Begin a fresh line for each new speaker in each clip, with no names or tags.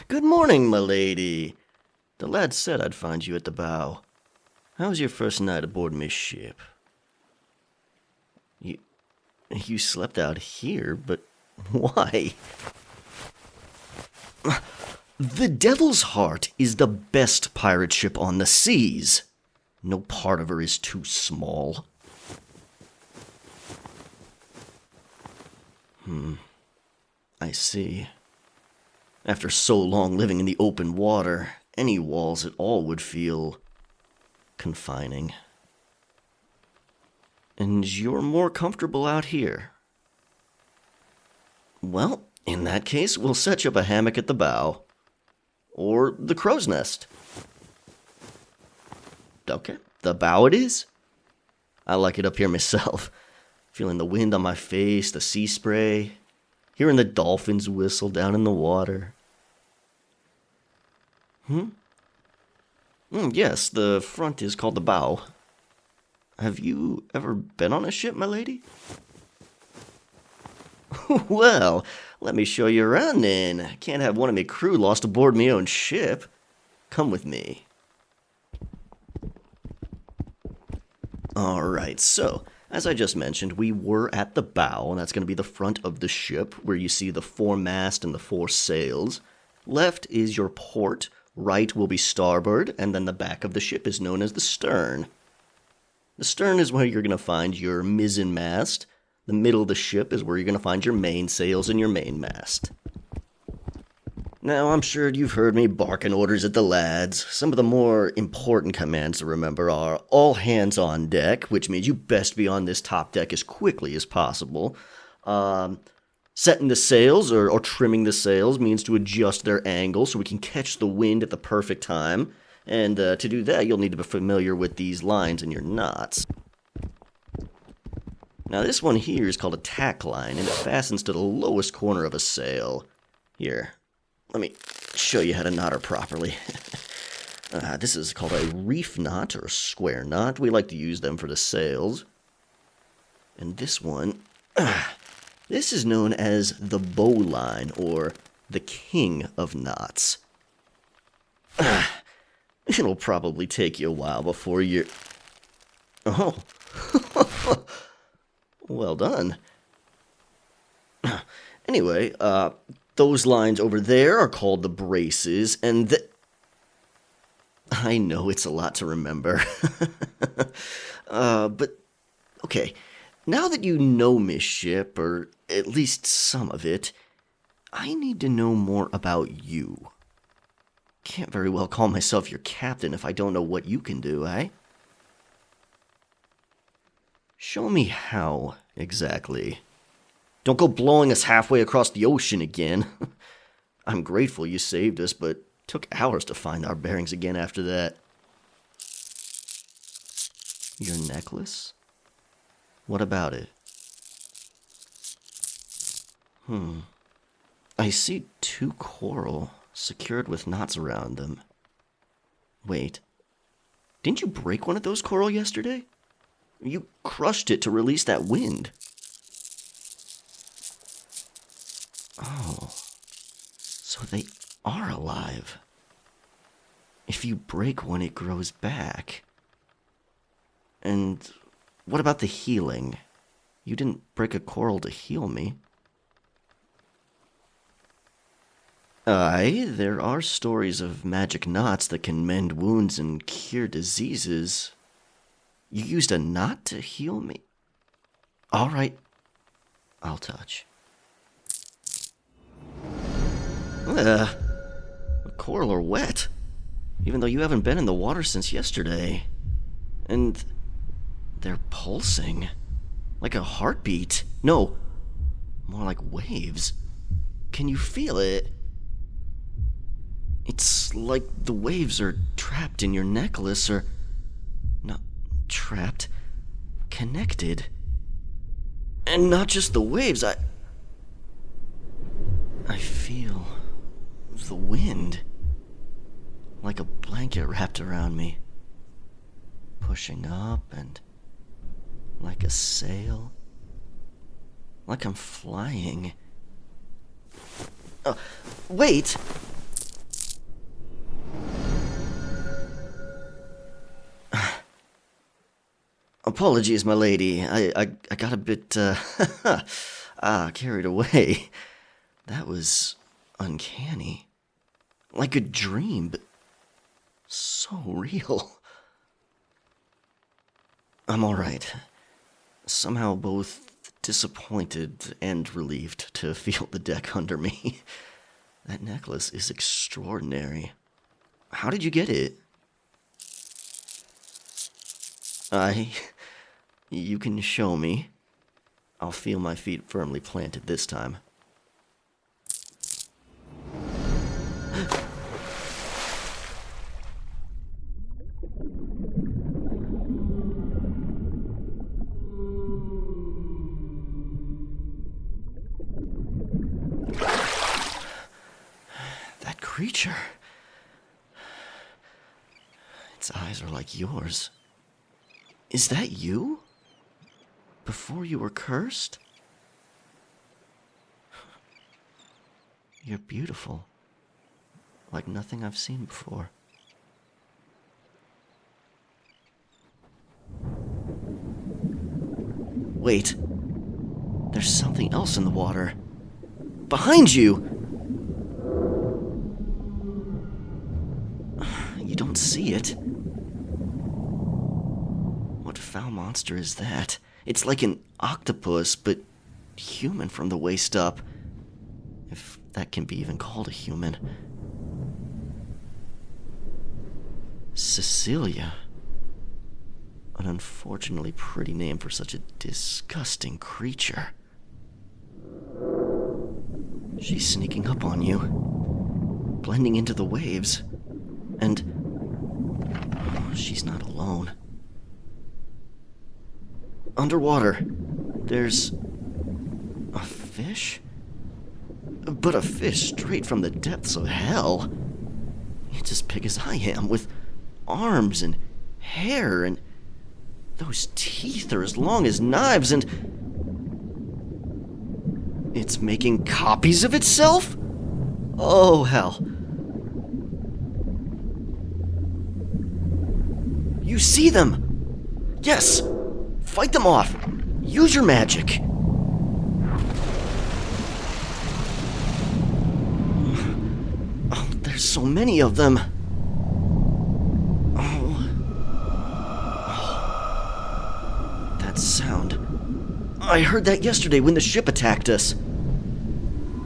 Good morning, milady. The lad said I'd find you at the bow. How was your first night aboard my ship? You slept out here, but why? The Devil's Heart is the best pirate ship on the seas. No part of her is too small. I see. After so long living in the open water, any walls at all would feel confining. And you're more comfortable out here. Well, in that case, we'll set you up a hammock at the bow. Or the crow's nest. Okay, the bow it is. I like it up here myself. Feeling the wind on my face, the sea spray, hearing the dolphins whistle down in the water. Yes, the front is called the bow. Have you ever been on a ship, my lady? Well, let me show you around then. Can't have one of my crew lost aboard me own ship. Come with me. Alright, so, as I just mentioned, we were at the bow, and that's going to be the front of the ship, where you see the foremast and the four sails. Left is your port, right will be starboard, and then the back of the ship is known as the stern. The stern is where you're going to find your mizzen mast. The middle of the ship is where you're going to find your mainsails and your mainmast. Now, I'm sure you've heard me barking orders at the lads. Some of the more important commands to remember are all hands on deck, which means you best be on this top deck as quickly as possible. Setting the sails or trimming the sails means to adjust their angle so we can catch the wind at the perfect time. And to do that, you'll need to be familiar with these lines and your knots. Now, this one here is called a tack line, and it fastens to the lowest corner of a sail. Here, let me show you how to knot her properly. This is called a reef knot, or a square knot. We like to use them for the sails. And this one, this is known as the bowline, or the king of knots. It'll probably take you a while before you're... Oh. Well done. Anyway, those lines over there are called the braces, and I know it's a lot to remember. But, okay, now that you know Miss Ship, or at least some of it, I need to know more about you. Can't very well call myself your captain if I don't know what you can do, eh? Show me how, exactly. Don't go blowing us halfway across the ocean again. I'm grateful you saved us, but took hours to find our bearings again after that. Your necklace? What about it? I see 2 coral secured with knots around them. Wait, didn't you break one of those coral yesterday? You crushed it to release that wind. Oh, so they are alive. If you break one, it grows back. And what about the healing? You didn't break a coral to heal me. Aye, there are stories of magic knots that can mend wounds and cure diseases. You used a knot to heal me? All right, I'll touch. The coral are wet, even though you haven't been in the water since yesterday. And they're pulsing, like a heartbeat. No, more like waves. Can you feel it? It's like the waves are trapped in your necklace, or not trapped, connected. And not just the waves, I feel the wind, like a blanket wrapped around me, pushing up and like a sail, Like I'm flying. Wait! Apologies, my lady. I got a bit, carried away. That was uncanny. Like a dream, but so real. I'm alright. Somehow both disappointed and relieved to feel the deck under me. That necklace is extraordinary. How did you get it? You can show me. I'll feel my feet firmly planted this time. That creature. Its eyes are like yours. Is that you? Before you were cursed? You're beautiful. Like nothing I've seen before. Wait. There's something else in the water. Behind you! You don't see it. What foul monster is that? It's like an octopus, but human from the waist up. If that can be even called a human. Cecilia. An unfortunately pretty name for such a disgusting creature. She's sneaking up on you, blending into the waves, and she's not alone. Underwater, there's a fish? But a fish straight from the depths of hell. It's as big as I am, with arms and hair, and those teeth are as long as knives, and it's making copies of itself? Oh, hell. You see them! Yes! Fight them off! Use your magic! Oh, there's so many of them. That sound. I heard that yesterday when the ship attacked us.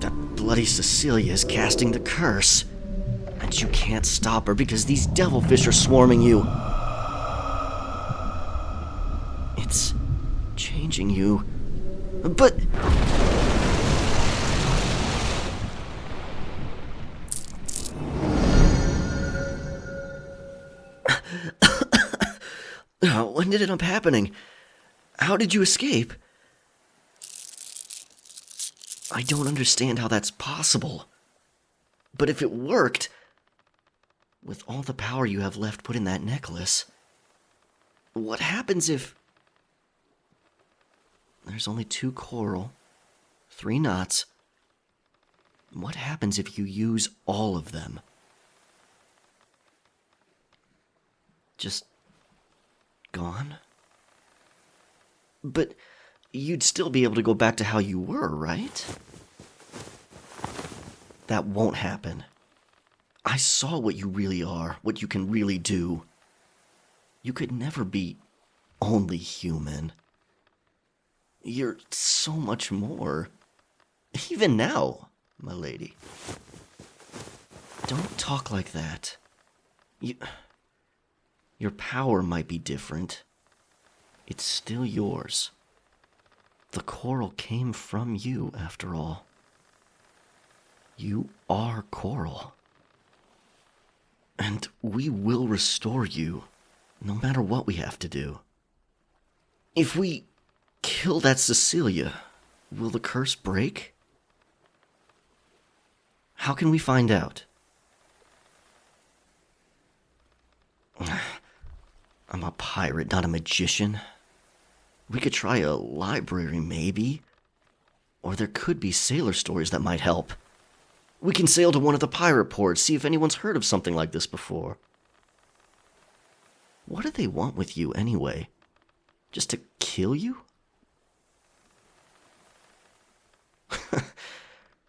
That bloody Cecilia is casting the curse. And you can't stop her because these devilfish are swarming you. It's changing you. But... when did it end up happening? How did you escape? I don't understand how that's possible. But if it worked, with all the power you have left put in that necklace, what happens if... There's only 2 coral, 3 knots. What happens if you use all of them? Just gone? But you'd still be able to go back to how you were, right? That won't happen. I saw what you really are, what you can really do. You could never be only human. You're so much more. Even now, my lady. Don't talk like that. Your power might be different. It's still yours. The coral came from you, after all. You are coral. And we will restore you, no matter what we have to do. If we kill that Cecilia, will the curse break? How can we find out? I'm a pirate, not a magician. We could try a library, maybe. Or there could be sailor stories that might help. We can sail to one of the pirate ports, see if anyone's heard of something like this before. What do they want with you anyway? Just to kill you?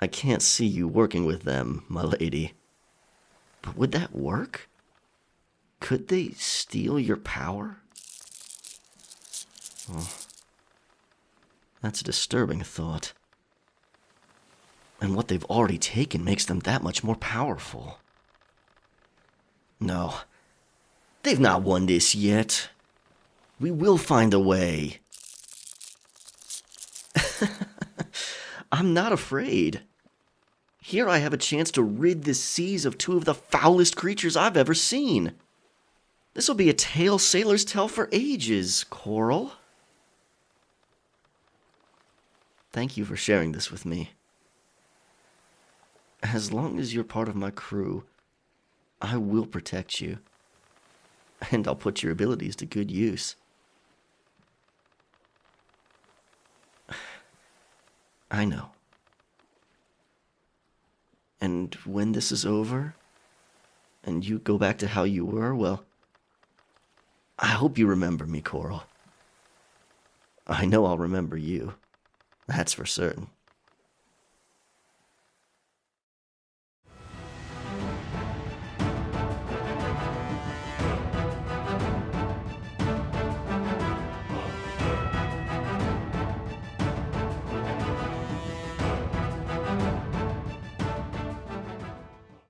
I can't see you working with them, my lady. But would that work? Could they steal your power? Oh, that's a disturbing thought. And what they've already taken makes them that much more powerful. No, they've not won this yet. We will find a way. I'm not afraid. Here I have a chance to rid the seas of two of the foulest creatures I've ever seen. This will be a tale sailors tell for ages, Coral. Thank you for sharing this with me. As long as you're part of my crew, I will protect you. And I'll put your abilities to good use. I know. And when this is over, and you go back to how you were, well, I hope you remember me, Coral. I know I'll remember you. That's for certain.